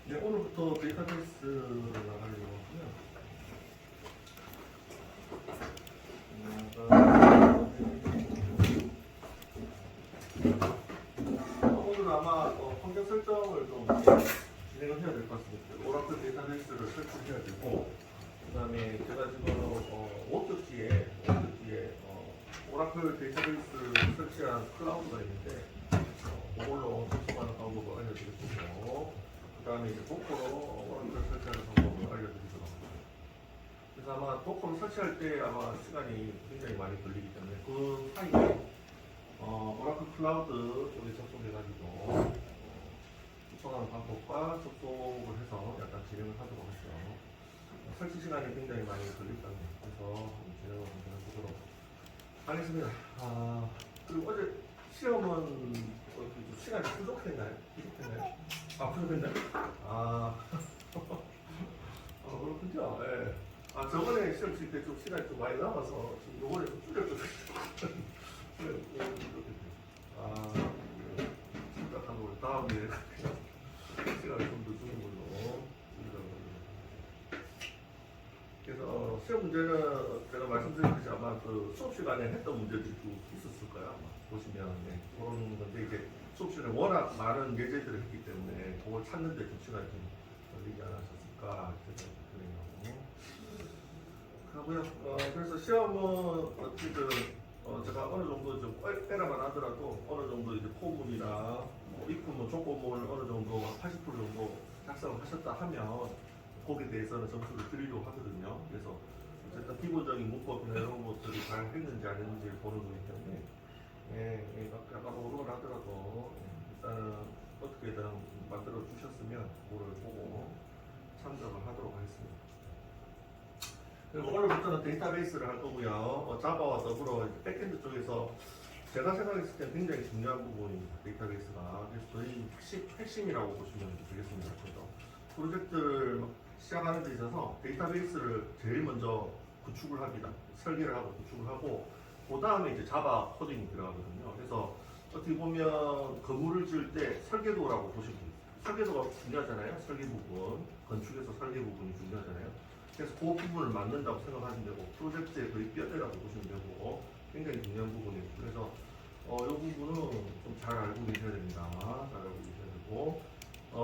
네, 오늘부터 데이터베이스를 하려고 하고요. 오늘 아마 환경 설정을 좀 진행을 해야 될 것 같습니다. 오라클 데이터베이스를 설치해야 되고, 그 다음에 제가 지금 워드지에 오라클 데이터베이스 설치한 클라우드가 있는데, 그걸로 접속하는 방법을 알려드리고, 그 다음에 이제 도커로 오라클 설치하는 방법을 알려드리도록 합니다. 그래서 아마 도커로 설치할 때 아마 시간이 굉장히 많이 걸리기 때문에 그 사이에 오라클 클라우드 쪽에 접속해가지고 접속하는 방법과 접속을 해서 약간 진행을 하도록 하죠. 설치 시간이 굉장히 많이 걸릴 때문에 그래서 진행을 해보도록 하겠습니다. 그리고 어제 시험은 좀 시간이 부족했나요? 부족했나요? 그렇군요. 예. 저번에 시험 칠 때 좀 시간이 좀 많이 남아서 지금 요번에 좀 줄였거든요. 심각한 거 다음에 시간을 좀 더 주는 걸로. 그래서 시험 문제는 제가 말씀드렸듯이 아마 그 수업 시간에 했던 문제들이 좀 있었을 거예요. 아마 보시면 그런 건데 이제 수업 시간에 워낙 많은 예제들을 했기 때문에 그걸 찾는데 좀 시간이 좀 걸리지 않았었을까 그래요. 하고요. 그래서 시험은 어쨌든 제가 어느 정도 좀 빼라만 하더라도 어느 정도 이제 포문이나 입구문, 조건문을 어느 정도 80% 정도 작성을 하셨다 하면 거기에 대해서는 점수를 드리려고 하거든요. 그래서 어쨌든 기본적인 문법이나 이런 것들이 잘 했는지 안 했는지 보는 거기 때문에 약간 오르곤 하더라도 일단은 어떻게든 만들어 주셨으면 그거를 보고 참석을 하도록 하겠습니다. 그리고 오늘부터는 데이터베이스를 할 거고요. 자바와 더불어 백엔드 쪽에서 제가 생각했을 때 굉장히 중요한 부분입니다. 데이터베이스가. 그래서 저희 핵심이라고 보시면 되겠습니다. 그래서 프로젝트를 시작하는 데 있어서 데이터베이스를 제일 먼저 구축을 합니다. 설계를 하고 구축을 하고 그 다음에 이제 자바 코딩이 들어가거든요. 그래서 어떻게 보면 건물을 지을 때 설계도라고 보시면 됩니다. 설계도가 중요하잖아요. 설계 부분, 건축에서 설계 부분이 중요하잖아요. 그래서 그 부분을 만든다고 생각하시면 되고 프로젝트의 거의 뼈대라고 보시면 되고 굉장히 중요한 부분이에요. 그래서 이 부분은 좀 잘 알고 계셔야 됩니다. 잘 알고 계셔야 되고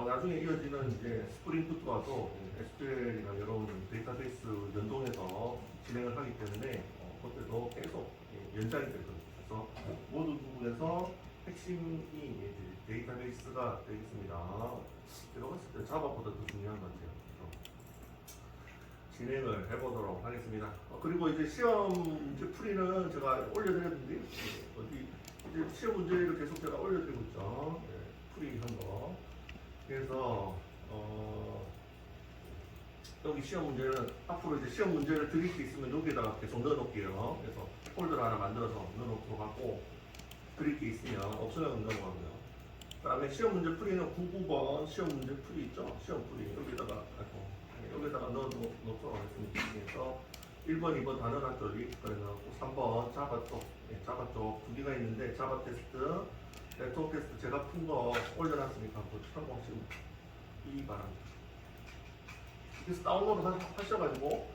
나중에 이어지는 이제 스프링푸트와도 SQL이나 여러 데이터베이스 연동해서 진행을 하기 때문에 그때도 계속 연장이 되거든요. 그래서 모든 부분에서 핵심이 데이터베이스가 되겠습니다. 제가 봤을 때 자바보다 더 중요한 것 같아요. 진행을 해보도록 하겠습니다. 그리고 이제 시험 문제 풀이는 제가 올려드렸는데 어디 이제 시험 문제를 계속 제가 올려드리고 있죠. 풀이한 거. 그래서 여기 시험 문제는 앞으로 이제 시험 문제를 드릴 게 있으면 여기다가 계속 넣어놓을게요. 그래서 폴더를 하나 만들어서 넣어놓도록 하고 드릴 게 있으면 없으면 넘어가고요. 그 다음에 시험 문제 풀이는 99번 시험 문제 풀이 있죠. 시험 풀이 여기다가 넣도록 하겠습니다. 그래서 1번, 2번 단어 단절이 그래놓고 3번 자바 쪽, 자바 쪽 두 개가 있는데 자바 테스트, 네트워크 테스트 제가 푼 거 올려놨으니까 한번 참고하시면 이 바랍니다. 그래서 다운로드 하셔가지고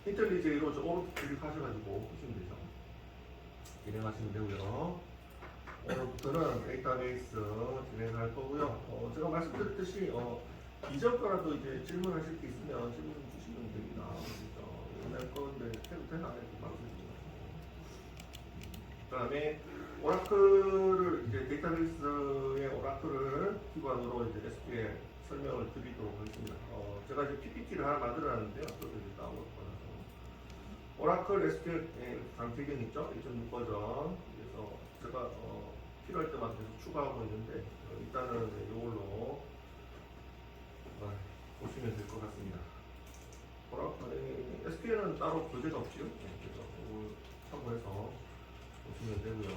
인텔리제이로 오른쪽 클릭하셔가지고 보시면 되죠. 진행하시면 되고요. 오늘부터는 데이터베이스 진행할 거고요. 제가 말씀드렸듯이 이전 거라도 이제 질문하실 게 있으면 질문 주시면 됩니다. 옛날 건데 해도 되나 안 해도 말씀드립니다. 그 다음에 오라클을 이제 데이터베이스의 오라클을 기반으로 이제 SQL 설명을 드리도록 하겠습니다. 제가 이제 PPT를 하나 만들어놨는데요. 그것도 이제 다운로드 받아서 오라클 SQL 강태경 있죠? 2.6 버전. 그래서 제가 필요할 때마다 계속 추가하고 있는데 일단은 이걸로 보시면 될 것 같습니다. SQL은 따로 교재가 없죠. 그래서 이걸 참고해서 보시면 되고요.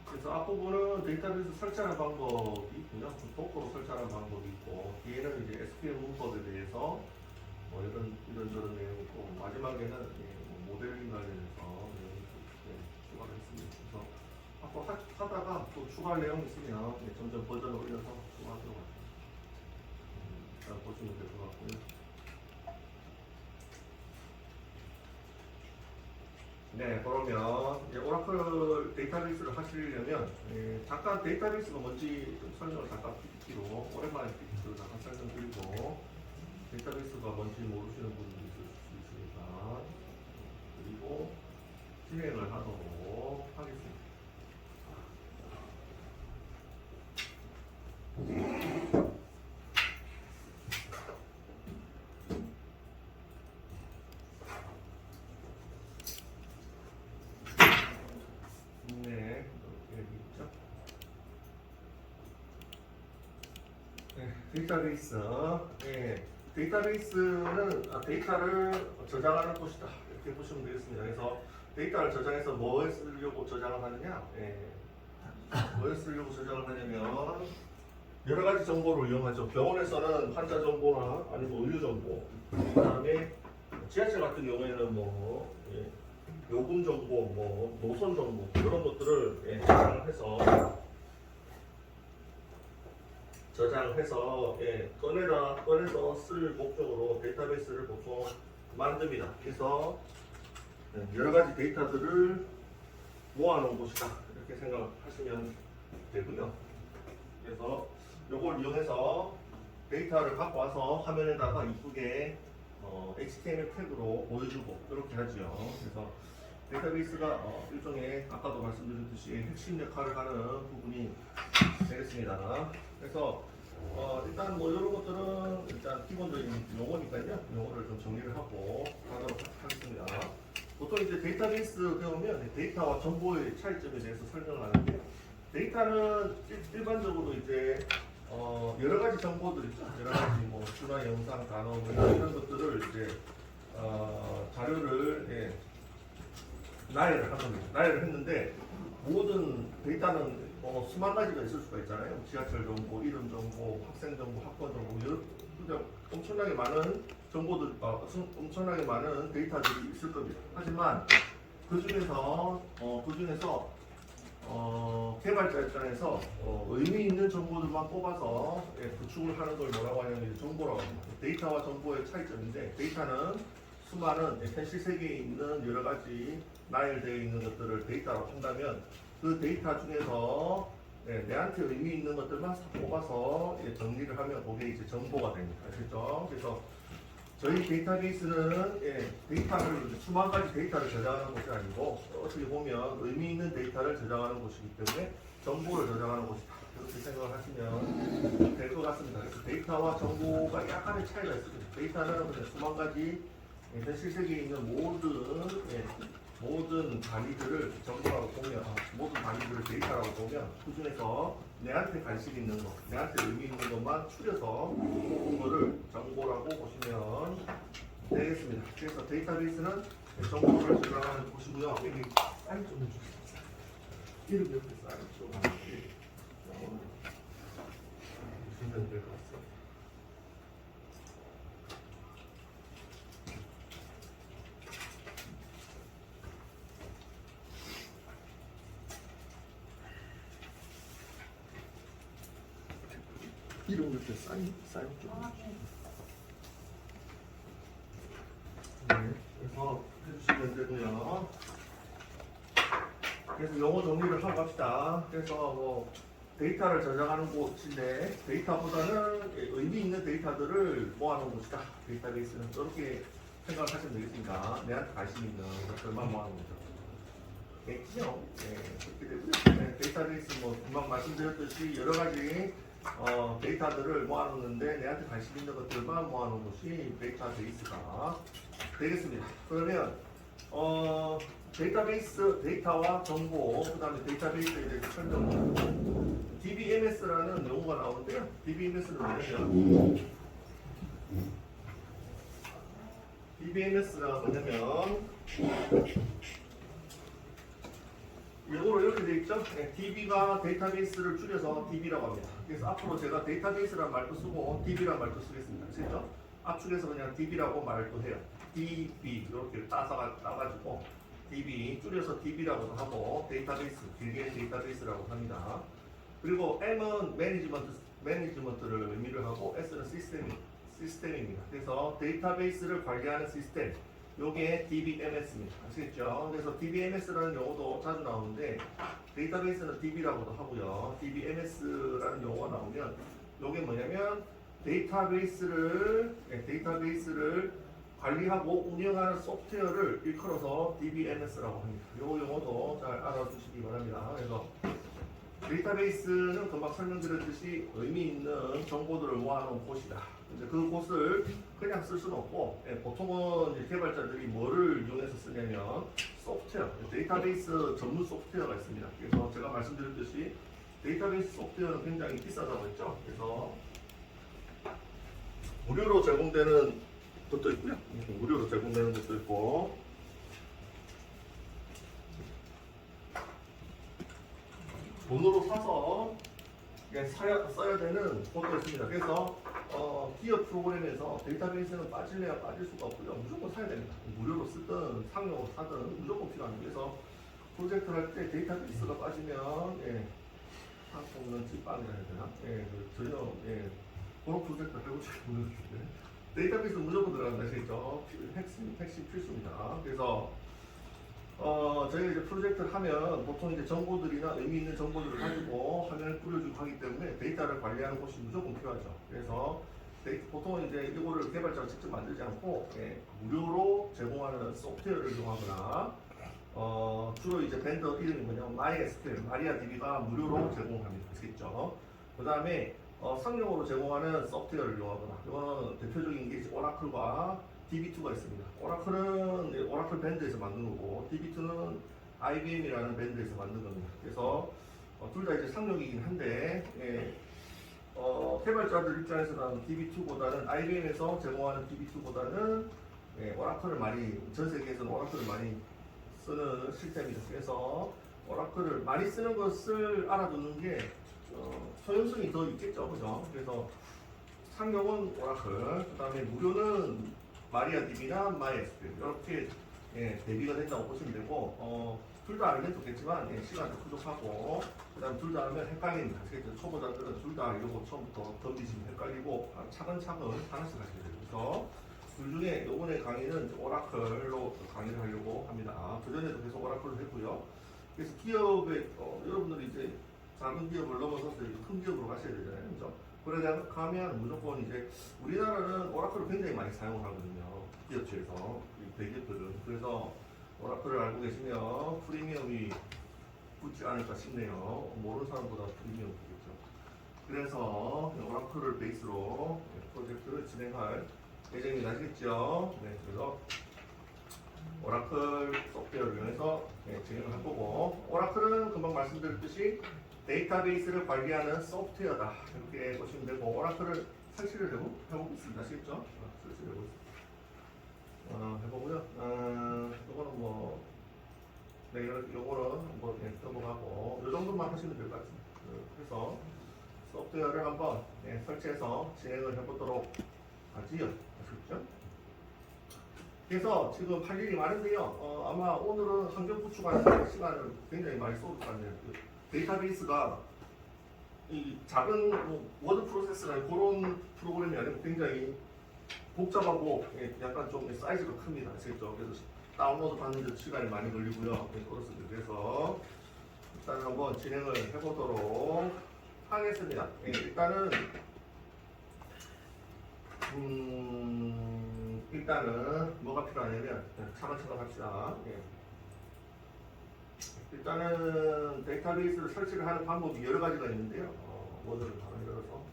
그래서 앞부분은 데이터베이스 설치하는 방법이 있고요. 도커로 설치하는 방법이 있고 뒤에는 이제 SQL 문법에 대해서 마지막에는 뭐 모델링 관련해서 추가를 했습니다. 그래서 앞으로 하다가 또 추가할 내용이 있으면 점점 버전을 올려서 추가하도록 하겠습니다. 잘 보시면 될 것 같고요. 네, 그러면 이제 오라클 데이터베이스를 하시려면 잠깐 데이터베이스가 뭔지 좀 설명을 잠깐 PPT로 오랜만에 PPT로 잠깐 설명드리고 데이터베이스가 뭔지 모르시는 분들이 있을 수 있으니까 그리고 진행을 하도록 하겠습니다. 네, 여기 있죠. 네, 데이터베이스. 네, 데이터베이스는 데이터를 저장하는 곳이다. 이렇게 보시면 되겠습니다. 그래서 데이터를 저장해서 뭐에 쓰려고 저장을 하느냐? 뭐에 쓰려고 저장을 하냐면 여러 가지 정보를 이용하죠. 병원에서는 환자 정보나 아니면 의료 정보, 그다음에 지하철 같은 경우에는 뭐 요금 정보, 뭐 노선 정보 이런 것들을 저장해서 꺼내서 쓸 목적으로 데이터베이스를 보통 만듭니다. 그래서 여러 가지 데이터들을 모아놓은 곳이다 이렇게 생각하시면 되고요. 그래서 이걸 이용해서 데이터를 갖고 와서 화면에다가 이쁘게 HTML 태그로 보여주고 이렇게 하죠. 그래서 데이터베이스가 일종의 아까도 말씀드렸듯이 핵심 역할을 하는 부분이 되겠습니다. 그래서 일단 뭐 이런 것들은 일단 기본적인 용어니까요. 용어를 좀 정리를 하고 하도록 하겠습니다. 보통 이제 데이터베이스 배우면 데이터와 정보의 차이점에 대해서 설명을 하는데 데이터는 일반적으로 이제 여러 가지 정보들 있죠. 여러 가지 뭐 수나 영상, 단어 뭐 이런 것들을 이제 자료를 나열을 한 겁니다. 나열을 했는데 모든 데이터는 수만 가지가 있을 수가 있잖아요. 지하철 정보, 이름 정보, 학생 정보, 학번 정보, 그냥 엄청나게 많은 정보들, 엄청나게 많은 데이터들이 있을 겁니다. 하지만 그 중에서 개발자 입장에서 의미 있는 정보들만 뽑아서 구축을 하는 걸 뭐라고 하냐면 정보라고 합니다. 데이터와 정보의 차이점인데 데이터는 수많은 현실 세계에 있는 여러 가지 나열되어 있는 것들을 데이터라고 한다면 그 데이터 중에서 내한테 의미 있는 것들만 뽑아서 정리를 하면 그게 이제 정보가 됩니다. 아시죠? 그래서 저희 데이터베이스는 데이터를 수만 가지 데이터를 저장하는 곳이 아니고 어떻게 보면 의미 있는 데이터를 저장하는 곳이기 때문에 정보를 저장하는 곳이다. 그렇게 생각을 하시면 될 것 같습니다. 그래서 데이터와 정보가 약간의 차이가 있습니다. 데이터는 그냥 수만 가지 현실 세계에 있는 모든 단위들을 정보라고 보면 모든 단위들을 데이터라고 보면 그 중에서 내한테 관심 있는 것, 내한테 의미 있는 것만 추려서 뽑은 거를 정보라고 보시면 되겠습니다. 그래서 데이터베이스는 정보를 저장하는 곳이고요. 여기 사인 좀 해주세요. 이름 옆에 사인 좀 보시면 될 것 같습니다. 이름 옆에 사인 좀 그래서 해주시면 되고요. 그래서 용어 정리를 하고 갑시다. 그래서 뭐 데이터를 저장하는 곳인데 데이터보다는 의미 있는 데이터들을 모아놓은 곳이다. 데이터베이스는 이렇게 생각을 하시면 되겠습니다. 내한테 관심 있는 것들만 모아놓은 거죠. 겠죠? 그렇게 되고요. 데이터베이스 뭐 금방 말씀드렸듯이 여러 가지 데이터들을 모아놓는데 내한테 관심 있는 것들만 모아놓은 것이 데이터베이스가 되겠습니다. 그러면 데이터베이스, 데이터와 정보, 그 다음에 데이터베이스에 대해서 설명. DBMS라는 용어가 나오는데요. DBMS는 뭐냐면 DBMS가 뭐냐면 이거로 이렇게 돼 있죠? DB가 데이터베이스를 줄여서 DB라고 합니다. 그래서 앞으로 제가 데이터베이스라는 말도 쓰고 DB라는 말도 쓰겠습니다. 아시죠? 압축해서 그냥 DB라고 말도 해요. DB 이렇게 따가지고 DB 줄여서 DB라고도 하고 데이터베이스 길게 데이터베이스라고 합니다. 그리고 M은 매니지먼트를 의미를 하고 S는 시스템입니다. 그래서 데이터베이스를 관리하는 시스템 요게 DBMS입니다. 아시겠죠? 그래서 DBMS라는 용어도 자주 나오는데 데이터베이스는 DB라고도 하고요. DBMS라는 용어가 나오면 요게 뭐냐면 데이터베이스를 관리하고 운영하는 소프트웨어를 일컬어서 DBMS라고 합니다. 이 용어도 잘 알아두시기 바랍니다. 그래서 데이터베이스는 금방 설명드렸듯이 의미 있는 정보들을 모아놓은 곳이다. 근데 그 곳을 그냥 쓸 수는 없고, 보통은 이제 개발자들이 뭐를 이용해서 쓰냐면 소프트웨어, 데이터베이스 전문 소프트웨어가 있습니다. 그래서 제가 말씀드렸듯이 데이터베이스 소프트웨어는 굉장히 비싸다고 했죠. 그래서 무료로 제공되는 것도 있고요. 무료로 제공되는 것도 있고, 돈으로 사서 써야 되는 것도 있습니다. 그래서 기업 프로그램에서 데이터베이스는 빠질래야 빠질 수가 없고요. 무조건 사야 됩니다. 무료로 쓰든 상용으로 사든 무조건 필요합니다. 그래서 프로젝트를 할 때 데이터베이스가 빠지면 한국은 찐빵이라 해야 되나? 전혀 그런 프로젝트를 해보지 못했는데 데이터베이스 무조건 들어간다 하시죠. 핵심 필수입니다. 그래서 저희가 이제 프로젝트를 하면 보통 이제 정보들이나 의미 있는 정보들을 가지고 화면을 뿌려주고 하기 때문에 데이터를 관리하는 곳이 무조건 필요하죠. 그래서 보통 이제 이거를 개발자가 직접 만들지 않고 무료로 제공하는 소프트웨어를 이용하거나 주로 이제 벤더 이름이 뭐냐면 MySQL, MariaDB가 무료로 제공합니다. 아시겠죠? 그 다음에 상용으로 제공하는 소프트웨어를 이용하거나 이거는 대표적인 게 오라클과 DB2가 있습니다. 오라클은 오라클 밴드에서 만든 거고 DB2는 IBM이라는 밴드에서 만든 겁니다. 그래서 둘 다 이제 상용이긴 한데 개발자들 입장에서는 DB2보다는 IBM에서 제공하는 DB2보다는 오라클을 많이 전 세계에서는 오라클을 많이 쓰는 시스템이죠. 그래서 오라클을 많이 쓰는 것을 알아두는 게 소형성이 더 있겠죠, 그죠? 그래서 상용은 오라클, 그 다음에 무료는 마리아DB나 MySQL 이렇게 대비가 된다고 보시면 되고 둘 다 알면 좋겠지만 시간도 부족하고 그 다음 둘 다 하면 헷갈립니다. 초보자들은 둘 다 알려고 처음부터 덤비시면 헷갈리고 차근차근 하나씩 하셔야 돼요. 그래서 둘 중에 이번에 강의는 오라클로 강의를 하려고 합니다. 그전에도 계속 오라클로 했고요. 그래서 기업에 여러분들이 이제 작은 기업을 넘어서서 큰 기업으로 가셔야 되잖아요. 그죠? 그러다 가면 무조건 이제 우리나라는 오라클을 굉장히 많이 사용을 하거든요. 기업체에서 대기업들은. 그래서 오라클을 알고 계시면 프리미엄이 붙지 않을까 싶네요. 모르는 사람보다 프리미엄 붙겠죠. 그래서 오라클을 베이스로 프로젝트를 진행할 예정이 나시겠죠. 그래서 오라클 소프트웨어를 이용해서 진행을 할 거고, 오라클은 금방 말씀드렸듯이 데이터베이스를 관리하는 소프트웨어다 이렇게 보시면 되고, 오라클을 설치를 해보겠습니다. 아시겠죠? 설치를 해보고요. 이거는 뭐 요거는 한번 넘어가고 이 정도만 하시면 될 것 같습니다. 그래서 소프트웨어를 한번 설치해서 진행을 해보도록 하지요. 아시겠죠? 그래서 지금 할 일이 많은데요. 아마 오늘은 환경 구축하는 시간을 굉장히 많이 쏟을 것 같네요. 데이터베이스가 이 작은 워드 프로세스나 그런 프로그램이 아니고 굉장히 복잡하고 약간 좀 사이즈가 큽니다. 아시겠죠? 그래서 다운로드 받는 데 시간이 많이 걸리고요. 그래서 일단 한번 진행을 해보도록 하겠습니다. 일단은 뭐가 필요하냐면 차근차근 합시다. 일단은 데이터베이스를 설치를 하는 방법이 여러 가지가 있는데요. 워드를 하나 열어서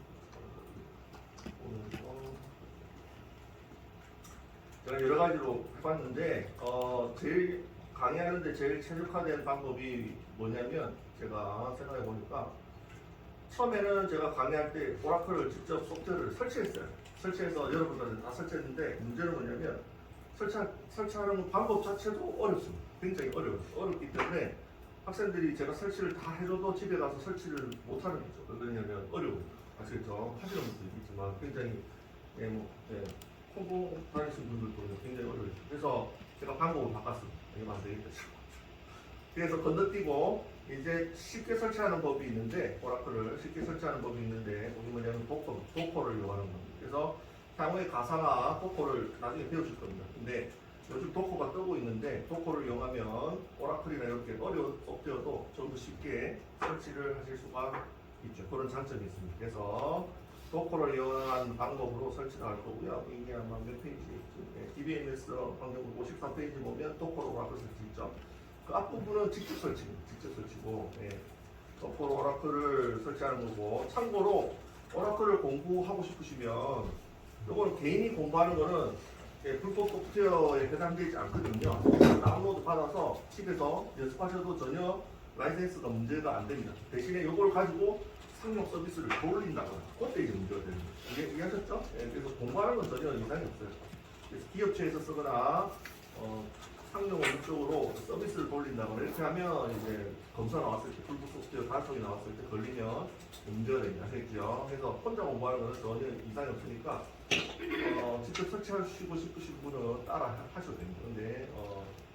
제가 여러 가지로 해봤는데 제일 강의하는데 제일 최적화된 방법이 뭐냐면 제가 생각해 보니까 처음에는 제가 강의할 때 오라클을 직접 소프트웨어를 설치했어요. 설치해서 여러분들한테 다 설치했는데 문제는 뭐냐면 설치하는 방법 자체도 어렵습니다. 굉장히 어렵기 때문에 학생들이 제가 설치를 다 해줘도 집에 가서 설치를 못하는 거죠. 왜냐면 어려워요. 아시겠죠? 하시는 분도 있지만 굉장히 홍보 다니시는 분들도 굉장히 어려워요. 그래서 제가 방법을 바꿨습니다. 이거 안 되겠다 싶어. 그래서 건너뛰고 이제 쉽게 설치하는 법이 있는데, 오라클을 쉽게 설치하는 법이 있는데, 우리 뭐냐면 도커를 이용하는 겁니다. 그래서 향후에 가상화 도커를 나중에 배우실 겁니다. 근데 요즘 도커가 뜨고 있는데, 도커를 이용하면 오라클이나 이렇게 어려운 소프트웨어도 좀 더 쉽게 설치를 하실 수가 있죠. 그런 장점이 있습니다. 그래서 도커를 이용한 방법으로 설치를 할 거고요. 이게 아마 몇 페이지? DBMS 환경부 53페이지 보면 도커로 오라클 설치 있죠. 그 앞부분은 직접 설치고, 예. 도커로 오라클을 설치하는 거고, 참고로 오라클을 공부하고 싶으시면 이거는 개인이 공부하는 거는 불법 소프트웨어에 해당되지 않거든요. 다운로드 받아서 집에서 연습하셔도 전혀 라이센스가 문제가 안 됩니다. 대신에 이걸 가지고 상용 서비스를 돌린다거나 그때 이제 문제가 됩니다. 이해하셨죠? 예, 그래서 공부하는 건 전혀 이상이 없어요. 그래서 기업체에서 쓰거나 상용 목적으로 서비스를 돌린다거나 이렇게 하면 이제 검사 나왔을 때 불법 소프트웨어 단속이 나왔을 때 걸리면 문제가 됩니다. 아시겠죠? 그래서 혼자 공부하는 건 전혀 이상이 없으니까 직접 설치하시고 싶으신 분은 따라 하셔도 됩니다. 근데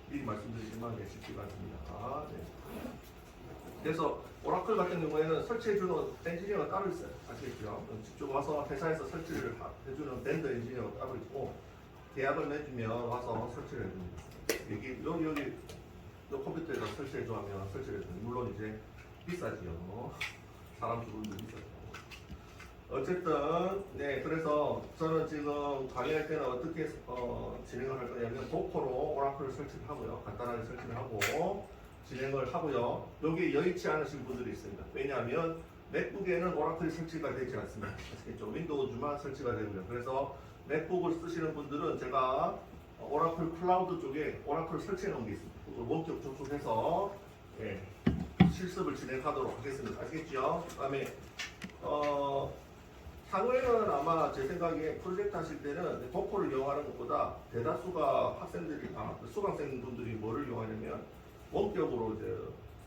미리 말씀드리지만 쉽지가 않습니다. 네. 그래서 오라클 같은 경우에는 설치해주는 엔지니어가 따로 있어요. 아시겠죠? 직접 와서 회사에서 설치를 해주는 밴드 엔지니어가 따로 있고, 계약을 맺으면 와서 설치를 해줍니다. 여기 컴퓨터에다 설치해줘 하면 설치를 해줍니다. 물론 이제 비싸지요. 사람 주문도 비싸죠. 어쨌든 네, 그래서 저는 지금 강의할 때는 어떻게 진행을 할 거냐면 도커로 오라클을 설치를 하고요. 간단하게 설치를 하고 진행을 하고요. 여기 여의치 않으신 분들이 있습니다. 왜냐하면 맥북에는 오라클이 설치가 되지 않습니다. 아시겠죠? 윈도우즈만 설치가 되고요. 그래서 맥북을 쓰시는 분들은 제가 오라클 클라우드 쪽에 오라클을 설치해 놓은 게 있습니다. 그걸 원격 접속해서 예, 실습을 진행하도록 하겠습니다. 아시겠죠? 그 다음에 향후에는 아마 제 생각에 프로젝트 하실 때는 도커를 이용하는 것보다 대다수가 학생들이나 수강생분들이 뭐를 이용하냐면 원격으로 이제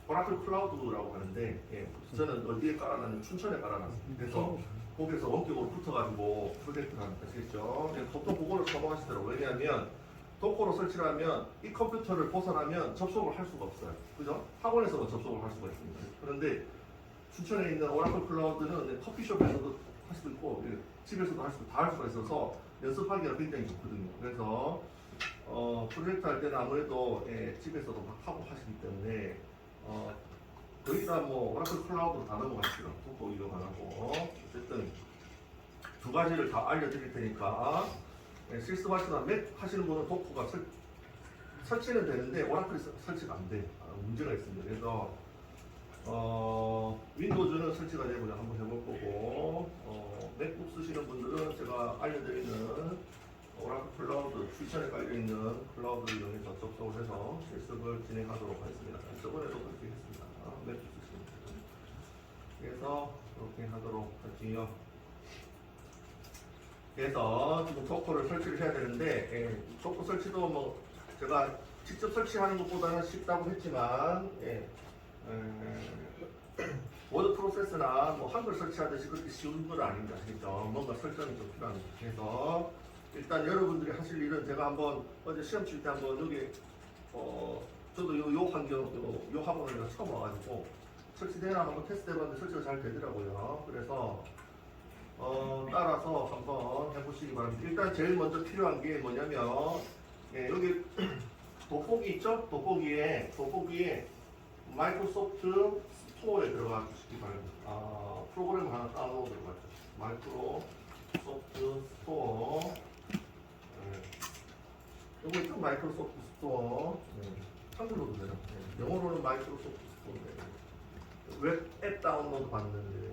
오라클 클라우드라고 하는데, 예, 저는 어디에 깔아놨냐면 춘천에 깔아놨습니다. 그래서 거기서 원격으로 붙어가지고 프로젝트를 하는 거겠죠. 예, 보통 그거를 선호하시더라고요. 왜냐하면 도커로 설치를 하면 이 컴퓨터를 벗어나면 접속을 할 수가 없어요. 그죠? 학원에서만 접속을 할 수가 있습니다. 그런데 춘천에 있는 오라클 클라우드는 커피숍에서도 할 수도 있고 집에서도 할 수도 다 할 수가 있어서 연습하기가 굉장히 좋거든요. 그래서 프로젝트 할 때는 아무래도 집에서도 막 하고 하시기 때문에 거의 다 뭐 오라클 클라우드로 다 넘어가시죠. 도커 이용 안 하고. 어쨌든 두 가지를 다 알려드릴 테니까 실습하시다 맥 하시는 분은 도커가 설치는 되는데 오라클이 설치가 안 돼. 문제가 있습니다. 그래서 윈도우즈는 설치가 되고요. 한번 해볼 거고, 맥북 쓰시는 분들은 제가 알려드리는 오라클 클라우드 추천에 깔려있는 클라우드를 이용해서 접속을 해서 실습을 진행하도록 하겠습니다. 저번에도 그렇게 했습니다. 맥북 쓰시는 분들. 그래서 그렇게 하도록 할게요. 그래서 지금 도커를 설치를 해야 되는데, 도커 설치도 뭐 제가 직접 설치하는 것보다는 쉽다고 했지만, 워드 프로세스나 뭐 한글 설치하듯이 그렇게 쉬운 건 아닙니다. 아시겠죠? 뭔가 설정이 좀 필요합니다. 그래서 일단 여러분들이 하실 일은 제가 한번 어제 시험 칠 때 한번 여기 저도 요 환경 요 학원을 처음 와가지고 설치되나 한번 테스트 해봤는데 설치가 잘 되더라고요. 그래서 따라서 한번 해보시기 바랍니다. 일단 제일 먼저 필요한 게 뭐냐면 여기 돋보기 있죠? 돋보기에 마이크로소프트 스토어에 들어가 주시기 바랍니다. 프로그램 하나 다운로드 들어가죠. 마이크로소프트 스토어. 이거 있죠? 마이크로소프트 스토어. 한글로도 되나? 영어로는 마이크로소프트 스토어인데. 웹 앱 다운로드 받는데,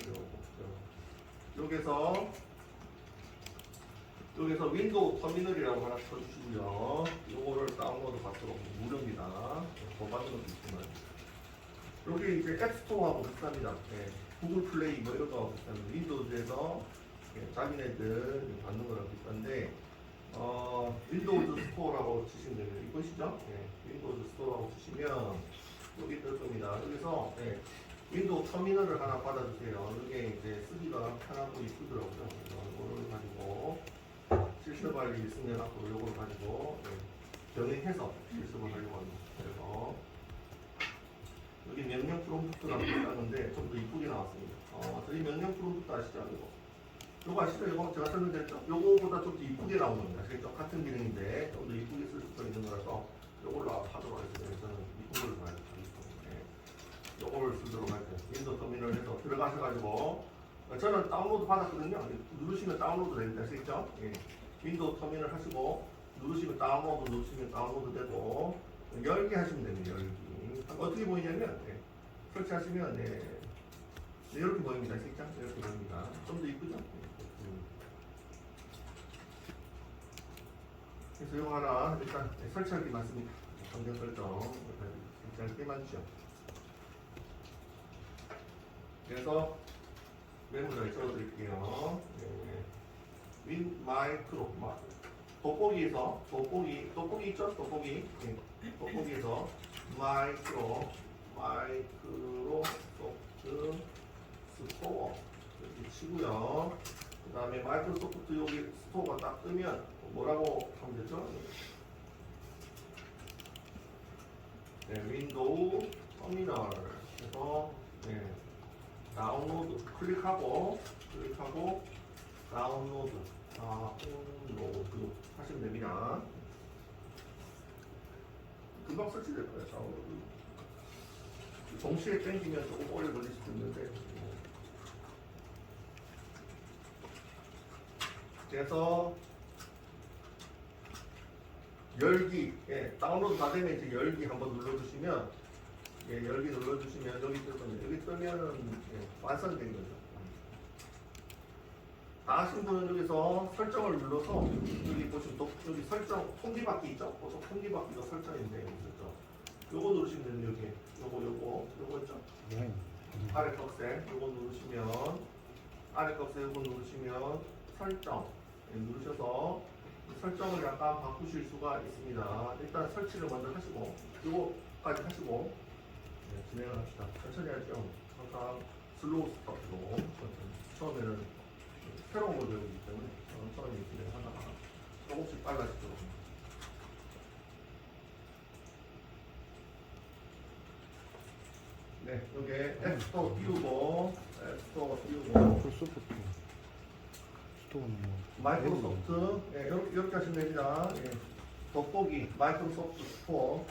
여기서 윈도우 터미널이라고 하나 쳐주시고요. 이거를 다운로드 받도록 무료입니다. 더 받는 것도 있지만. 여기 이제 앱스토어하고 비슷합니다. 구글 플레이 뭐 이런 거 비슷합니다. 윈도우즈에서 자기네들 받는 거랑 비슷한데, 윈도우즈 스토어라고 치시면 됩니다. 이것이죠? 윈도우즈 스토어라고 치시면 여기 뜰 겁니다. 여기서 윈도우 터미널을 하나 받아주세요. 이게 이제 쓰기가 편하고 이쁘더라고요. 그래서 이거를 가지고 인터내셔널 있으면 앞으로 요걸 가지고 병행해서 실습을 하려고 합니다. 그래서 여기 명령 프롬프트라고 있다는데 좀 더 이쁘게 나왔습니다. 저희 명령 프롬프트 아시죠? 요거 아시죠? 요거 제가 설명드렸죠? 요거보다 좀 더 이쁘게 나오는 겁니다. 아시겠죠? 같은 기능인데 좀 더 이쁘게 쓸 수가 있는 거라서 요걸로 하도록 하겠습니다. 저는 이쁜 걸로 가야 되겠습니다. 요걸 쓰도록 할게요. 윈도우 터미널 해서 들어가셔가지고 저는 다운로드 받았거든요. 누르시면 다운로드 됩니다. 아시겠죠? 예. 윈도우 터미널 하시고 누르시면 다운로드 되고 열기 하시면 됩니다. 열기. 어떻게 보이냐면 설치하시면 이렇게 보입니다. 아시겠죠? 이렇게 보입니다. 좀 더 이쁘죠? 그래서 이거 하나 일단 설치할 게 많습니다. 환경 설정 짧게만 주죠. 그래서 메모를 적어드릴게요. 윈 마이크로 돋보기에서 돋보기 있죠? 돋보기에서 마이크로 소프트 스토어 이렇게 치고요. 그 다음에 마이크로소프트 여기 스토어가 딱 뜨면 뭐라고 하면 되죠? 윈도우 터미널 해서 다운로드 클릭하고 다운로드 하시면 됩니다. 금방 설치될 거예요. 다운로드. 동시에 땡기면 조금 오래 걸릴 수도 있는데. 그래서 열기, 다운로드 다 되면 이제 열기 한번 눌러주시면, 열기 눌러주시면 여기 뜨거든요. 여기 뜨면은 완성된 거죠. 다 하신 분은 여기서 설정을 눌러서 여기 보시면 여기 설정 통기받기 있죠? 보통 통기받기가 설정인데 있죠? 요거 누르시면 됩니다. 여기 요거 있죠? 아래 꺽쇠 요거 누르시면 아래 꺽쇠 요거 누르시면 설정 누르셔서 설정을 약간 바꾸실 수가 있습니다. 일단 설치를 먼저 하시고 요거까지 하시고 진행을 합시다. 천천히 하죠. 항상 슬로우 스타트로 처음에는 새로운 걸 배우기 때문에 천천히 진행하다가 조금씩 빨라지도록. 여기에 앱스토어 띄우고 마이크로소프트 이렇게 하시면 됩니다. 돋보기 마이크로소프트 스토어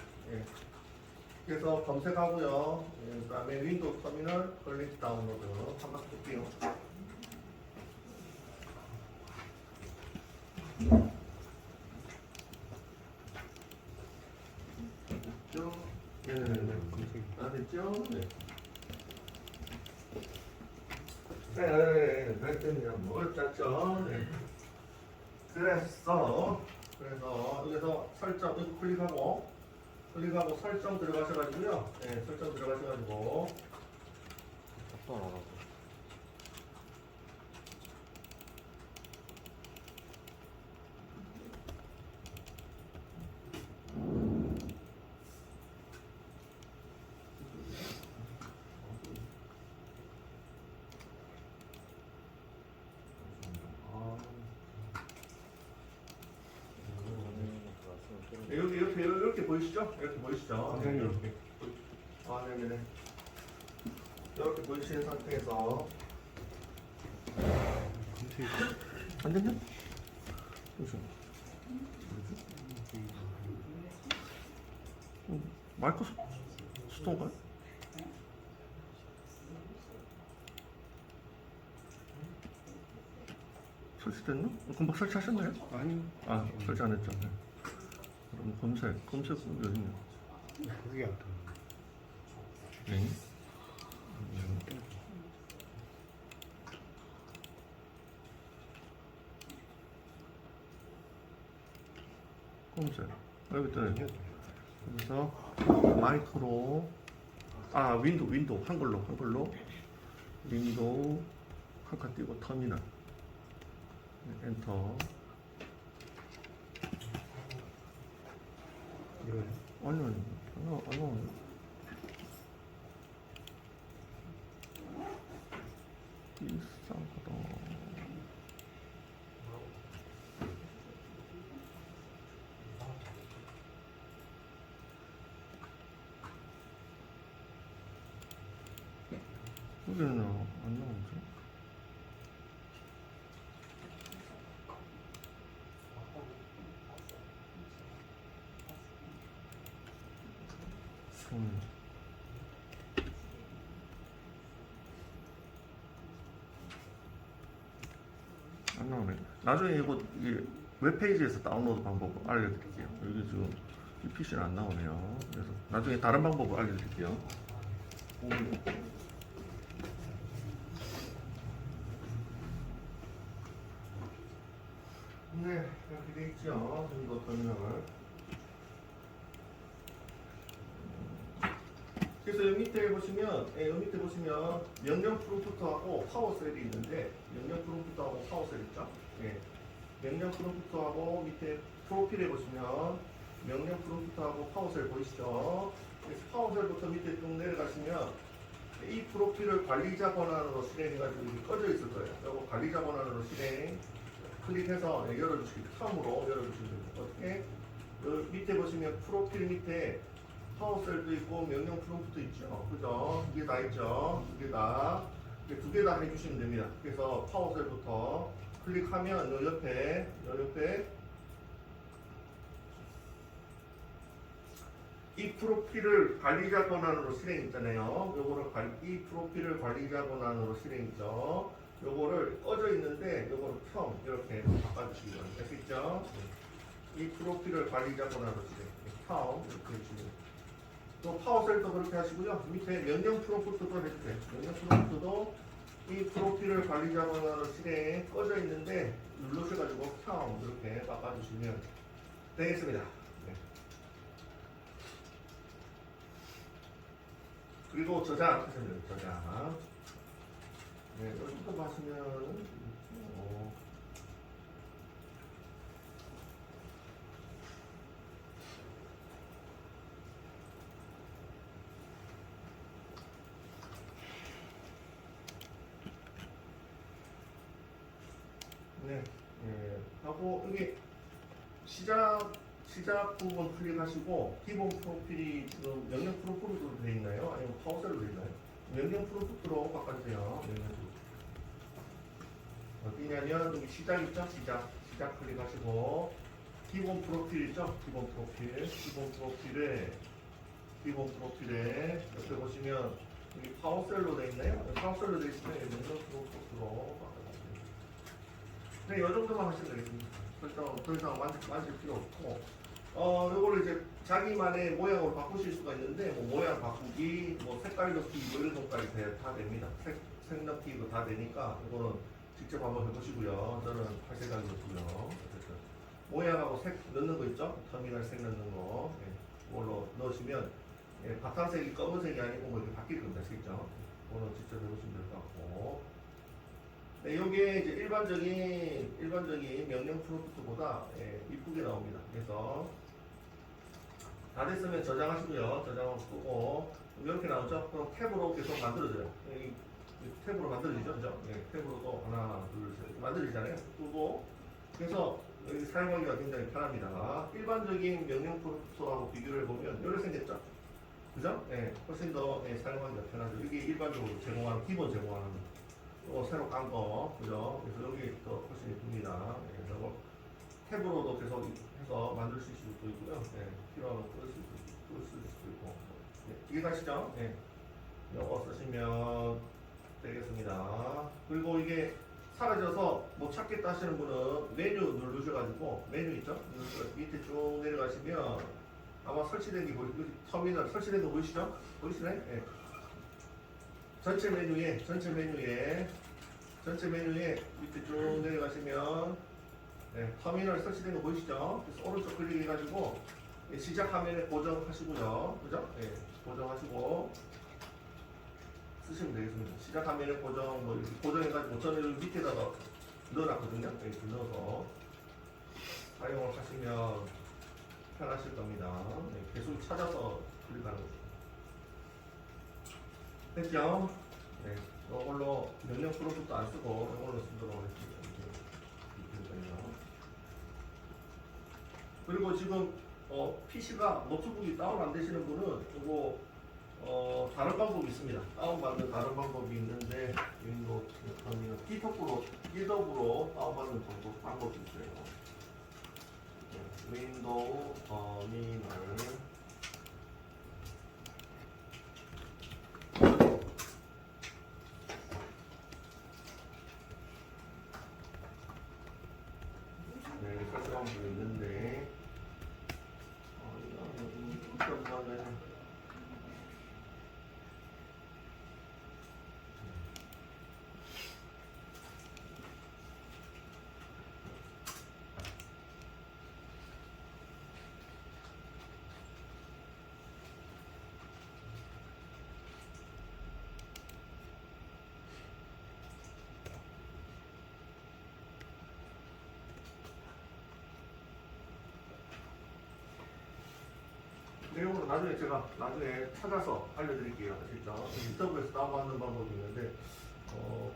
그래서 검색하고요. 그 다음에 윈도우 터미널 클릭 다운로드 한번 볼게요. 다 됐죠? 뭘 짰죠? 그래서 여기서 설정 이거 클릭하고 설정 들어가셔가지고요. 설정 들어가셔가지고 여기 이렇게 보이시죠? 이렇게 보이시죠? 이렇게. 네네네. 이렇게 보이시는 상태에서 안 되냐? 마이크 스토어가요? 설치됐나? 금방 설치하셨나요? 아니요. 설치 안 했죠. 그럼 검색 어디 있냐? 그게 안 돼. 네. 검색 여기 있다. 그래서 마이크로 윈도우 한글로 윈도우 한 칸 띄고 터미널 엔터. 이거요? 아니요. 이상하다. 여기는 안 나오죠? 안 나오네. 나중에 이 웹페이지에서 다운로드 방법 알려드릴게요. 여기 지금 이 PC는 안 나오네요. 그래서 나중에 다른 방법을 알려드릴게요. 네, 이렇게 돼 있죠. 정도 터미널. 그래서 여기 밑에 보시면, 여기 밑에 보시면 명령 프롬프트하고 파워셀이 있는데, 명령 프롬프트하고 파워셀 있죠? 명령 프롬프트하고 밑에 프로필에 보시면 명령 프롬프트하고 파워셀 보이시죠? 그래서 파워셀부터 밑에 쭉 내려가시면 이 프로필을 관리자 권한으로 실행해가지고 이렇게 꺼져 있을 거예요. 이거 관리자 권한으로 실행 클릭해서 열어주시기 처음으로 열어주시면 됩니다. 어떻게? 여기 밑에 보시면 프로필 밑에 파워셀도 있고 명령 프롬프트 있죠. 그죠? 두 개 다 있죠. 두 개 다 해주시면 됩니다. 그래서 파워셀부터 클릭하면 요 옆에 이 프로필을 관리자 권한으로 실행 있잖아요. 이 프로필을 관리자 권한으로 실행 있죠. 요거를 꺼져 있는데 요거를 평 이렇게 바꿔주시기 바랍니다. 됐죠? 이 프로필을 관리자 권한으로 실행 평 이렇게 해주시면 또 파워셀도 그렇게 하시고요. 밑에 명령 프롬프트도 해주세요. 명령 프롬프트도 이 프로필을 관리자 권한으로 실행 꺼져 있는데 눌러셔가지고 평 이렇게 바꿔주시면 되겠습니다. 네. 그리고 저장하시면 돼요. 저장. 네, 여기부터 하시면 네, 하고 여기 시작 부분 클릭하시고 기본 프로필이 지금 명령 프로필로 되어 있나요? 아니면 파워셀로 되어 있나요? 명령 프로필로 바꿔주세요. 어디냐면 여기 시작 있죠? 시작 클릭하시고 기본 프로필 있죠? 기본 프로필에 옆에 보시면 여기 파워셀로 되어 있나요? 파워셀로 되어 있으면 명령 프로필로 바꿔주세요. 네, 이 정도만 하시면 되겠습니다. 더 이상 만질 필요 없고, 요거를 이제 자기만의 모양으로 바꾸실 수가 있는데, 뭐 모양 바꾸기, 뭐 색깔 넣기, 뭐 이런 것까지 다 됩니다. 색 넣기도 다 되니까, 이거는 직접 한번 해보시고요. 저는 할 생각이 없고요. 어쨌든 모양하고 색 넣는 거 있죠? 터미널 색 넣는 거, 그걸로 넣으시면, 바탕색이 검은색이 아니고 뭐 이렇게 바뀔 겁니다. 아시겠죠? 그거는 직접 해보시면 될 것 같고. 네, 이게 이제 일반적인 명령 프롬프트보다 이쁘게 나옵니다. 그래서 다 됐으면 저장하시고요. 저장하고 끄고 이렇게 나오죠. 그럼 탭으로 계속 만들어져요. 이 탭으로 만들어지죠, 그죠? 탭으로도 하나, 둘, 셋 만들어지잖아요. 끄고 그래서 여기 사용하기가 굉장히 편합니다. 일반적인 명령 프롬프트하고 비교를 해보면 이렇게 생겼죠, 그죠? 훨씬 더 사용하기가 편하죠. 이게 일반적으로 기본 제공하는. 새로 깐 거, 그죠? 그래서 여기 더 훨씬 예쁩니다. 그래서 탭으로도 계속 해서 만들 수 있을 수도 있고요. 필요하면 끌 수도 있고. 이해가시죠? 이거 쓰시면 되겠습니다. 그리고 이게 사라져서 뭐 찾겠다 하시는 분은 메뉴 누르셔가지고, 메뉴 있죠? 밑에 쭉 내려가시면 아마 설치된 게 보이시죠? 터미널 설치된 거 보이시죠? 보이시네? 전체 메뉴에 밑에 쭉 내려가시면 터미널 설치된 거 보이시죠? 그래서 오른쪽 클릭해가지고 시작 화면에 고정하시고요. 그죠? 고정하시고 쓰시면 되겠습니다. 시작 화면에 뭐 이렇게 고정해가지고 저는 여기 밑에다가 넣어놨거든요. 이렇게 넣어서 사용을 하시면 편하실 겁니다. 계속 찾아서 클릭하는 거죠. 됐죠? 이걸로 명령 프롬프트 안 쓰고 이걸로 쓰도록 하겠습니다. 그리고 지금 PC가 노트북이 다운 안 되시는 분은 이거 다른 방법이 있습니다. 다운받는 다른 방법이 있는데 윈도우 터미널 T톱으로 다운받는 방법이 있어요. 윈도우 터미널 네, 설치 방법이 있는데 이거는 내용은 나중에 제가 찾아서 알려드릴게요. 아시죠? 유튜브에서 다운받는 방법이 있는데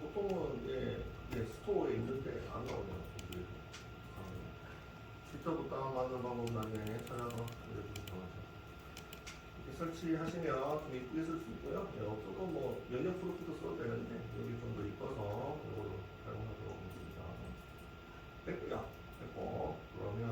보통은 스토어에 있는데 안 나오네요. 유튜브 다운받는 방법 나중에 찾아서 알려드리도록 하죠. 이렇게 설치하시면 좀 이쁘게 쓸 수 있고요. 없어도 뭐 영역 프로필도 써도 되는데 여기 좀 더 이뻐서 이걸로 사용하도록 하겠습니다. 됐고요. 됐고 그러면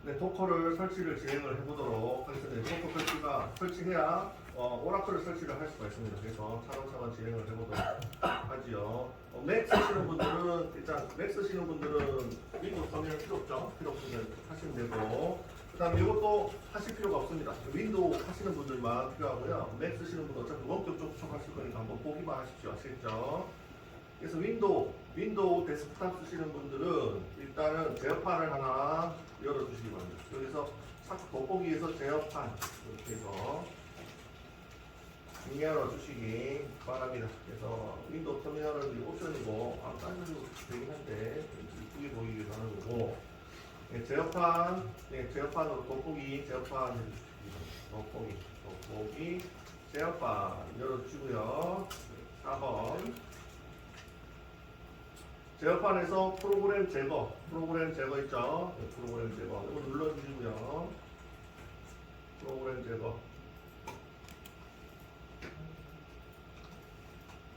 네, 도커를 설치를 진행을 해보도록 하겠습니다. 도커 설치해야 오라클을 설치를 할 수가 있습니다. 그래서 차근차근 진행을 해보도록 하지요. 맥 쓰시는 분들은 일단 맥 쓰시는 분들은 윈도우 터미널 필요 없죠. 필요 없으면 하시면 되고 그 다음에 이것도 하실 필요가 없습니다. 윈도우 하시는 분들만 필요하고요. 맥 쓰시는 분은 어차피 원격적으로 접속하실 거니까 한번 보기만 하십시오. 아시겠죠? 그래서 윈도우 데스크탑 쓰시는 분들은 일단은 제어판을 하나 열어주시기 바랍니다. 여기서 돋보기에서 제어판 이렇게 해서 열어주시기 바랍니다. 그래서 윈도우 터미널은 옵션이고 안 따져도 되긴 한데 이쁘게 보이기도 하는 거고 제어판으로 돋보기 제어판 해주시기 돋보기 제어판 열어주시고요. 4번 제어판에서 프로그램 제거 있죠? 프로그램 제거 이거 눌러주시고요. 프로그램 제거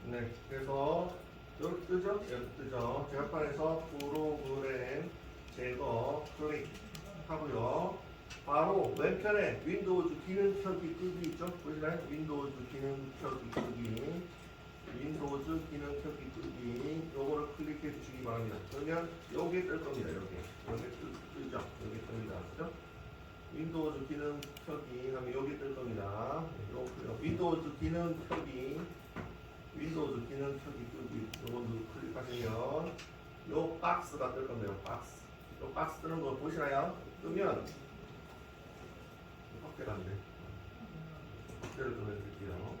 네, 그래서 여기 뜨죠? 여기 뜨죠? 제어판에서 프로그램 제거 클릭하고요. 바로 왼편에 윈도우즈 기능 켜기 끄기 있죠? 보시나요? 윈도우즈 기능 켜기 끄기 윈도우즈 기능 켜기 끄기 요거를 클릭해 주시기 바랍니다. 그러면 여기에 뜰 겁니다. 여기 뜨죠? 여기 뜹니다. 그죠? 윈도우즈 기능 켜기 하면 여기 뜰 겁니다. 윈도우즈 기능 켜기 끄기 요거 클릭하시면 요 박스가 뜰 겁니다. 요 박스 뜨는 거 보시나요? 뜨면 확대가 안 돼. 확대를 좀 해드릴게요.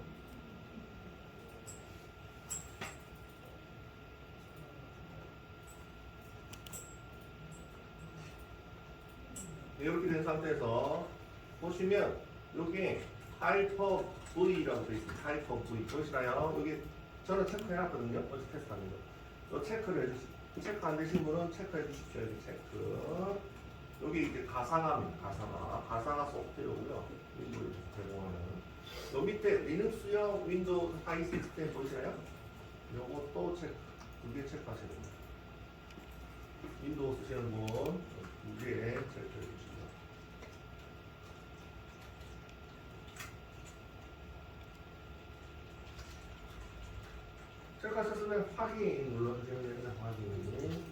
이렇게 된 상태에서 보시면 여기 하이퍼 V라고 되어 있습니다. 하이퍼 V 보시나요? 여기 저는 체크해놨거든요. 어제 테스트하는 거. 또 체크를 해주시. 체크 안 되신 분은 체크해 주십시오. 여기 체크. 여기 이제 가상화입니다. 가상화 소프트웨어고요. 윈도우에 제공하는. 요 밑에 리눅스용 윈도우 하이 시스템 보시나요? 요것도 체크. 두 개 체크하셔야 됩니다. 윈도우 쓰시는 분 두 개 체크해 주시죠. 체크하셨으면 확인 눌러주시면 됩니다. 확인.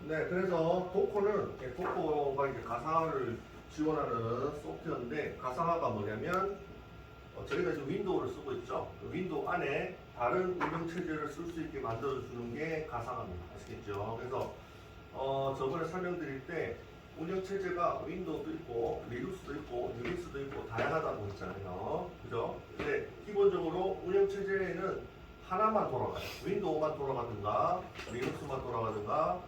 네, 그래서 도커가 이제 가상화를 지원하는 소프트웨어인데 가상화가 뭐냐면 저희가 지금 윈도우를 쓰고 있죠. 그 윈도우 안에 다른 운영 체제를 쓸 수 있게 만들어주는 게 가상화입니다. 아시겠죠? 그래서 저번에 설명드릴 때 운영 체제가 윈도우도 있고 리눅스도 있고 유닉스도 있고 다양하다고 했잖아요. 그죠? 근데 기본적으로 운영 체제에는 하나만 돌아가요. 윈도우만 돌아가든가 리눅스만 돌아가든가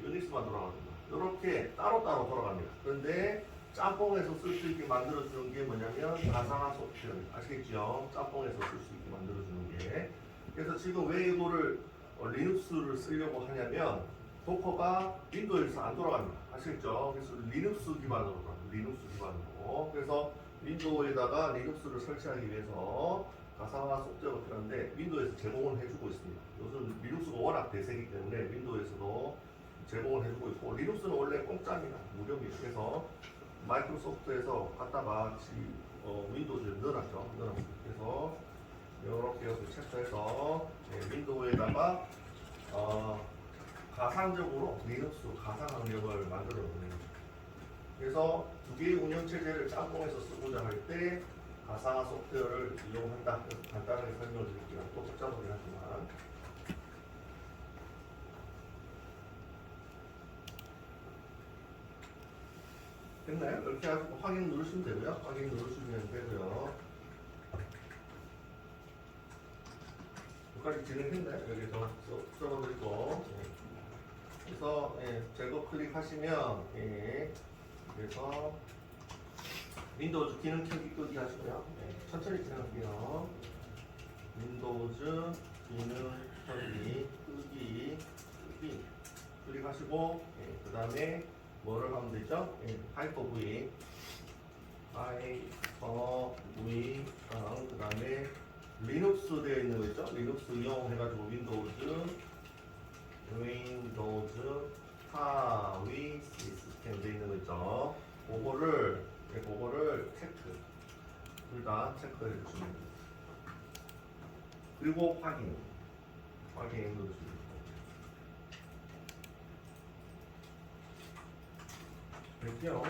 유닉스만 돌아가든가 이렇게 따로따로 돌아갑니다. 그런데 짬뽕에서 쓸 수 있게 만들어주는 게 뭐냐면 가상화 소프트웨어입니다. 아시겠죠? 짬뽕에서 쓸 수 있게 만들어주는 게. 그래서 지금 왜 이거를 리눅스를 쓰려고 하냐면 도커가 윈도우에서 안 돌아갑니다. 아시겠죠? 그래서 리눅스 기반으로 리눅스 기반으로. 그래서 윈도우에다가 리눅스를 설치하기 위해서 가상화 소프트웨어가 필요한데 윈도우에서 제공을 해주고 있습니다. 요즘 리눅스가 워낙 대세이기 때문에 윈도우에서도 제공을 해주고 있고 리눅스는 원래 공짜입니다. 무료입니다. 그래서 마이크로소프트에서 갖다가 윈도우에 넣어놨죠. 그래서 이렇게 여기 체크해서 윈도우에다가 가상적으로 리눅스 가상 환경을 만들어 놓는 거죠. 그래서 두 개의 운영 체제를 짬뽕해서 쓰고자 할 때 가상화 소프트웨어를 이용한다. 그래서 간단하게 설명을 드릴게요. 또 복잡하긴 하지만. 됐나요? 이렇게 하시고 확인 누르시면 되고요. 확인 누르시면 되고요. 여기까지 진행했나요? 여기 더 써드리고. 그래서 제거 클릭하시면 그래서 윈도우즈 기능 켜기 끄기 하시고요. 천천히 진행할게요. 윈도우즈 기능 켜기 끄기 클릭하시고 그 다음에 뭐를 하면 되죠? 하이퍼 V 그 다음에 리눅스 되어 있는 거 있죠? 리눅스 이용해가지고 윈도우즈 하위 시스템 되어 있는 거 있죠? 그거를 체크 둘 다 체크해 주시면 됩니다. 그리고 확인 누르시면 될게요.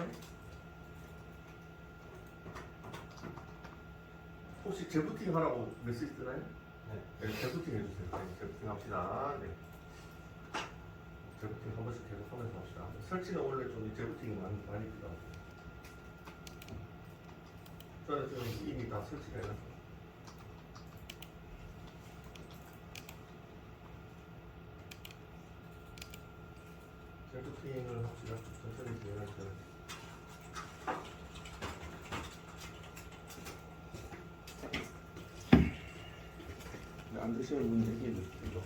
혹시 재부팅 하라고 메시지 뜨나요? 네, 재부팅 해주세요. 네, 재부팅 합시다. 네. 재부팅 한 번씩 계속 하면서 합시다. 설치는 원래 좀 재부팅이 많이 필요하고. 저는 지금 이미 다 설치가 해놨어요. 재부팅을 합시다. 천천히 진행하시죠. 안 드시는 분 얘기해 주시죠.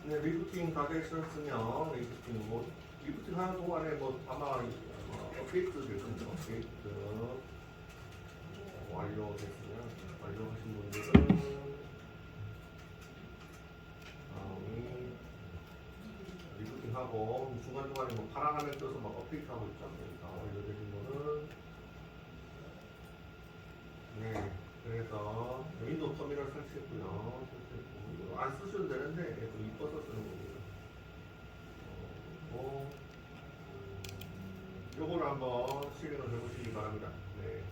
네, 리부팅 다 되셨으면 리부팅 하는 동안에 아마 업데이트 될 겁니다. 업데이트 완료됐으면 완료하신 분들은 리부팅하고 중간중간에 파란 화면 떠서 막 업데이트하고 있죠. 다 완료되신 분은 네, 그래서 윈도우 터미널 설치했고요. 안 쓰셔도 되는데 좀 이뻐서 쓰는 겁니다. 요거를 한번 실행을 해보시기 바랍니다. 네.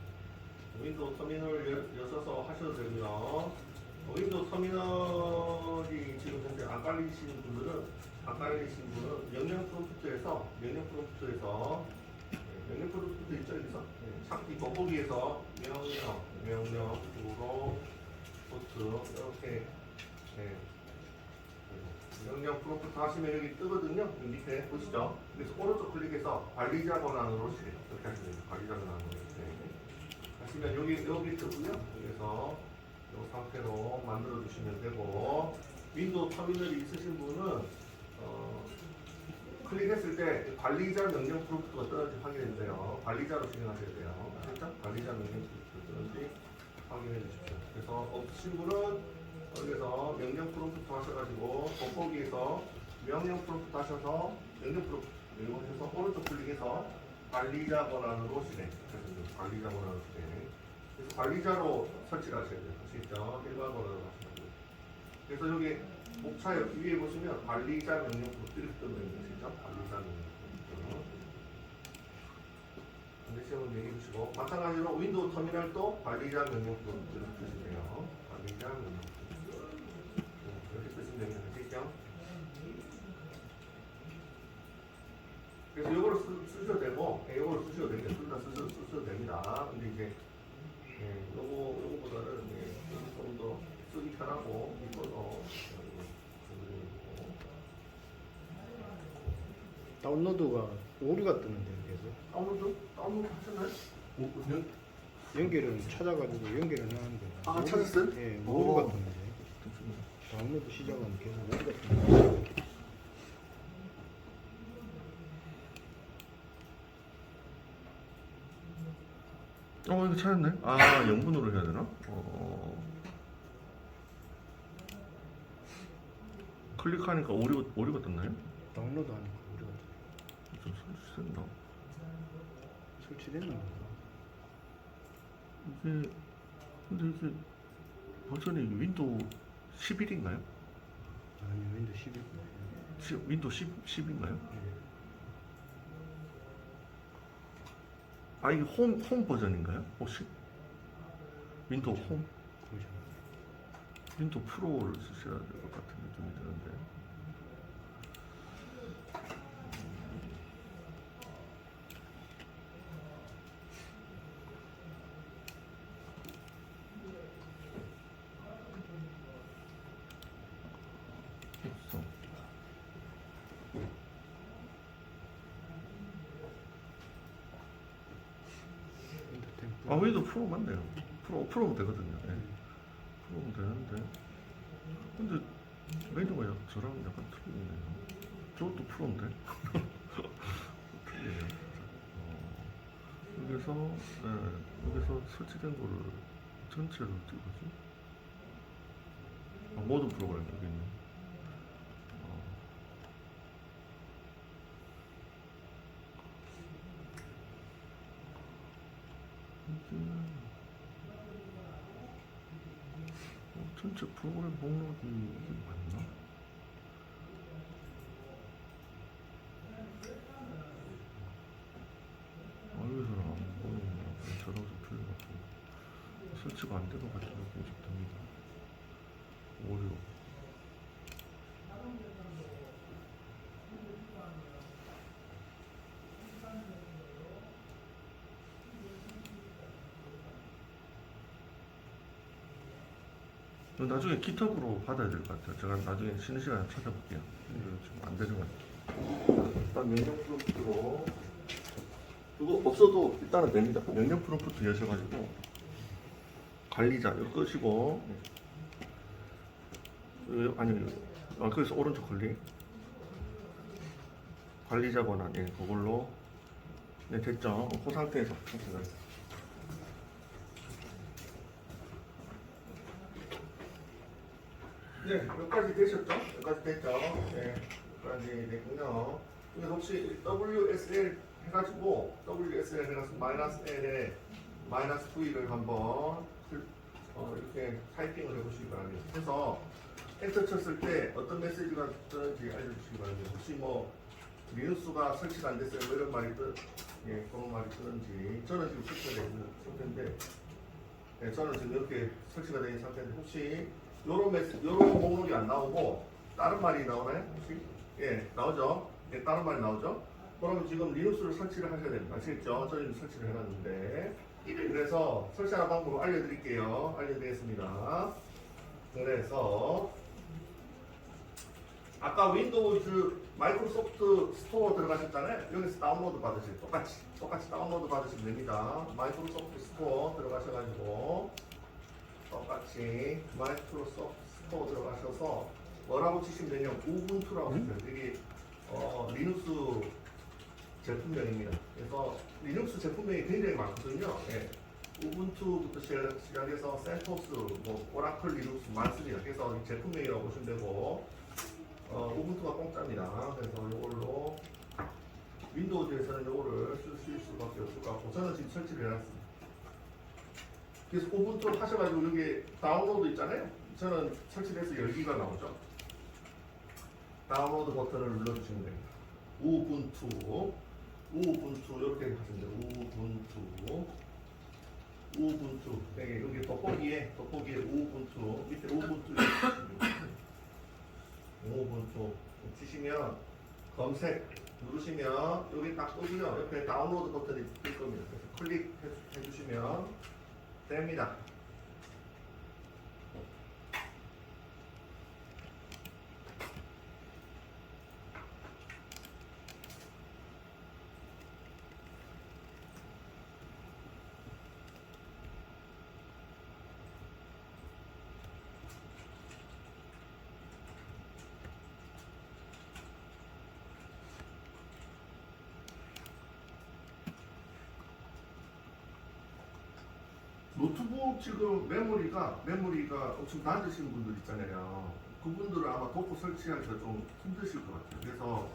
윈도우 터미널 여셔서 하셔도 되고요. 윈도우 터미널이 지금 현재 안 깔리신 분은 명령 프롬프트에서 명령 프로젝트 있죠 여기서. 찾기 돋보기에서 명령 프로젝트 이렇게 명령 프로젝트 하시면 여기 뜨거든요. 여기 밑에 보시죠. 그래서 오른쪽 클릭해서 관리자 권한으로 실행. 이렇게 하시면 돼요. 관리자 권한으로 하시면 여기 뜨고요. 여기서 이 상태로 만들어 주시면 되고, 윈도우 터미널이 있으신 분은 클릭했을 때 관리자 명령 프로젝트가 뜨는지 확인해 주세요. 관리자로 진행하셔야 돼요. 아셨죠? 관리자 명령 프로젝트 뜨는지 확인해 주십시오. 그래서 없으신 분은 여기서 명령 프로젝트 하셔가지고 돋보기에서 명령 프로젝트 하셔서 명령 프로젝트 이용하셔서 오른쪽 클릭해서 관리자 권한으로 실행. 관리자 권한으로 실행. 그래서 관리자로 설치를 하셔야 돼요. 아시겠죠? 일반 권한으로 하셔야 돼요. 그래서 여기 목차 위에 보시면 관리자 명령 프로젝트 이렇게 뜨고 있는 것이죠. 관리자 명령 프로젝트. 안되시면 얘기해 주시고, 마찬가지로 윈도우 터미널도 관리자 명령 프로젝트를 쓰시네요. 관리자 명령 프로젝트. 이렇게 쓰시면 됩니다. 아시겠죠? 그래서 이거를 쓰셔도 되고, 이거를 쓰셔도 됩니다. 둘 다 쓰셔도 됩니다. 근데 이제 요거보다는 좀 더 쓰기 편하고 이거도 다운로드가 오류가 뜨는데 계속 다운로드 하셨나요? 연결을 찾아가지고 연결을 하는데 찾았어요? 예, 오류가 뜨는데 다운로드 시작하면 계속 오류가 뜨는데 이거 찾았네. 아, 0분으로 해야 되나? 클릭하니까 오류가 떴나요? 다운로드 하니까 오류가 뜨네. 좀 설치됐나? 설치됐나 보다. 근데 이게 버전이 윈도우 11인가요? 아니 윈도우 11. 윈도우 10인가요? 예. 아, 이게 홈 버전인가요? 혹시? 윈도우 홈? 그죠. 윈도우 프로를 쓰셔야 될 것 같은 느낌이 드는데. 없어. 아, 윈도우 프로 맞네요. 프로면 되거든요. 네. 프로면 되는데. 근데 메뉴가 저랑 약간 틀리네요. 저것도 프로인데. 틀리네요. 여기서 설치된 거를 전체를 어떻게 보지? 아, 모든 프로그램 여기 있네. 전체 프로그램 목록이 이게 맞나? 여기서는 안 보이네. 저랑 좀 틀려가지고 설치가 안 된 것 같은 느낌이 좀 듭니다. 오류. 나중에 기탑으로 받아야 될 것 같아요. 제가 나중에 쉬는 시간에 찾아볼게요. 지금 안 되는 것 같아요. 일단 명령 프롬프트로 그거 없어도 일단은 됩니다. 명령 프롬프트 여셔가지고 관리자 이거 끄시고 거기서 오른쪽 클릭 관리자 권한 그걸로 네 됐죠. 그 상태에서 네, 여기까지 되셨죠? 여기까지 됐죠? 네, 여기까지 됐군요. 그래서 혹시 WSL 해가지고 WSL 해가지고 -L에 -V를 한번 이렇게 타이핑을 해보시기 바랍니다. 그래서 엔터 쳤을 때 어떤 메시지가 뜨는지 알려주시기 바랍니다. 혹시 뭐 리눅스가 설치가 안 됐어요, 뭐 이런 말이 그런 말이 뜨는지. 저는 지금 설치가 되어 있는 상태인데, 네, 저는 지금 이렇게 설치가 되어 있는 상태인데 혹시 요런 목록이 안 나오고 다른 말이 나오나요? 혹시? 예, 나오죠? 예, 다른 말이 나오죠? 그러면 지금 리눅스를 설치를 하셔야 됩니다. 아시겠죠? 저는 설치를 해놨는데. 그래서 설치하는 방법을 알려드릴게요. 알려드리겠습니다. 그래서 아까 윈도우즈 마이크로소프트 스토어 들어가셨잖아요. 여기서 다운로드 받으시면 똑같이 다운로드 받으시면 됩니다. 마이크로소프트 스토어 들어가셔가지고 똑같이 마이크로소프트 스토어 들어가셔서 뭐라고 치시면 되냐면 우분투라고 치세요. 이게 리눅스 제품명입니다. 그래서 리눅스 제품명이 굉장히 많거든요. 예. 우분투부터 시작해서 센토스, 뭐 오라클 리눅스 많습니다. 그래서 이 제품명이라고 보시면 되고 우분투가 공짜입니다. 그래서 이걸로 윈도우즈에서는 이거를 쓰실 수밖에 없을 것 같고 저는 지금 설치를 해놨습니다. 그래서 우분투 하셔가지고 여기 다운로드 있잖아요. 저는 설치를 해서 열기가 나오죠. 다운로드 버튼을 눌러주시면 됩니다. 우분투 이렇게 하시면 돼요. 우분투 네, 여기 돋보기에 우분투 밑에 우분투 우분투 치시면 검색 누르시면 여기 딱 뜨고요. 옆에 다운로드 버튼이 뜰 겁니다. 그래서 클릭해 주시면 됩니다. 노트북 지금 메모리가 엄청 낮으신 분들 있잖아요. 그분들은 아마 도포 설치하기가 좀 힘드실 것 같아요. 그래서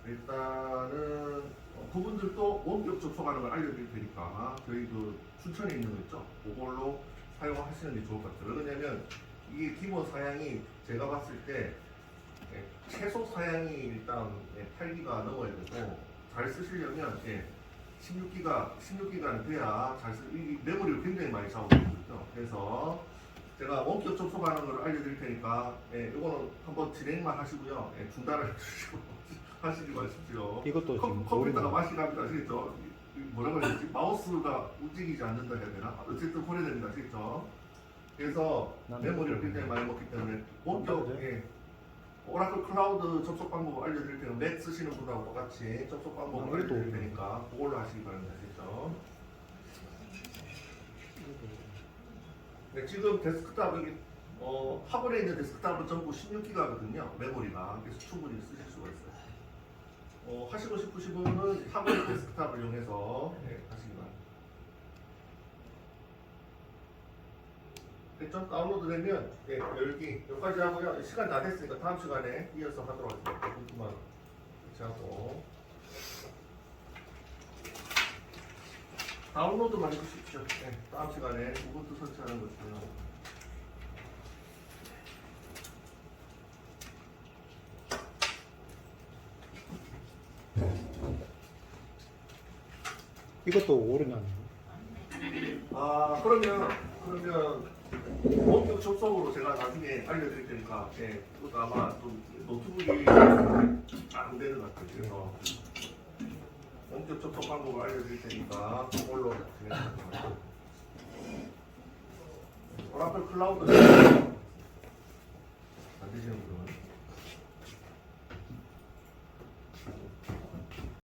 일단은 그분들도 원격 접속하는 걸 알려드릴 테니까 저희 그 추천에 있는 거 있죠? 그걸로 사용하시는 게 좋을 것 같아요. 왜냐면 이게 기본 사양이 제가 봤을 때 최소 사양이 일단 8기가 넘어야 되고 잘 쓰시려면 16기가는 돼야 잘 쓰. 이 메모리를 굉장히 많이 잡아먹거든요. 그래서 제가 원격 접속하는 걸 알려드릴 테니까 이거는 한번 진행만 하시고요. 중단을 해주시고 하시지 마십시오. 이것도 지금 컴퓨터가 맛이 납니다. 아시겠죠? 뭐라고 해야 되지? 마우스가 움직이지 않는다 해야 되나? 어쨌든 고려됩니다. 아시겠죠? 그래서 메모리를 굉장히 많이 먹기 때문에 원격 오라클 클라우드 접속 방법 알려드릴 테니까 맥 쓰시는 분하고 똑같이 접속 방법 알려드릴 테니까 그걸로 하시기 바랍니다. 아시겠죠? 네, 지금 데스크탑 여기 화분에 있는 데스크탑은 전부 16기가거든요. 메모리가. 그래서 충분히 쓰실 수가 있어요. 하시고 싶으신 분은 화분 데스크탑을 이용해서 하시기 바랍니다. 좀 다운로드 되면 열기 여기까지 하고요. 시간 다 됐으니까 다음 시간에 이어서 하도록 하겠습니다. 부분만 같이 하고 다운로드만 해주십시오. 다음 시간에 우분투 설치하는 거 중요하고. 이것도 오르냐? 그러면 원격 접속으로 제가 나중에 알려드릴 테니까 그것도 아마 좀 노트북이 안 되는 것 같아요. 그래서 원격 접속 방법을 알려드릴 테니까 그걸로 진행하겠습니다. 오라클 클라우드 안 되시는 분은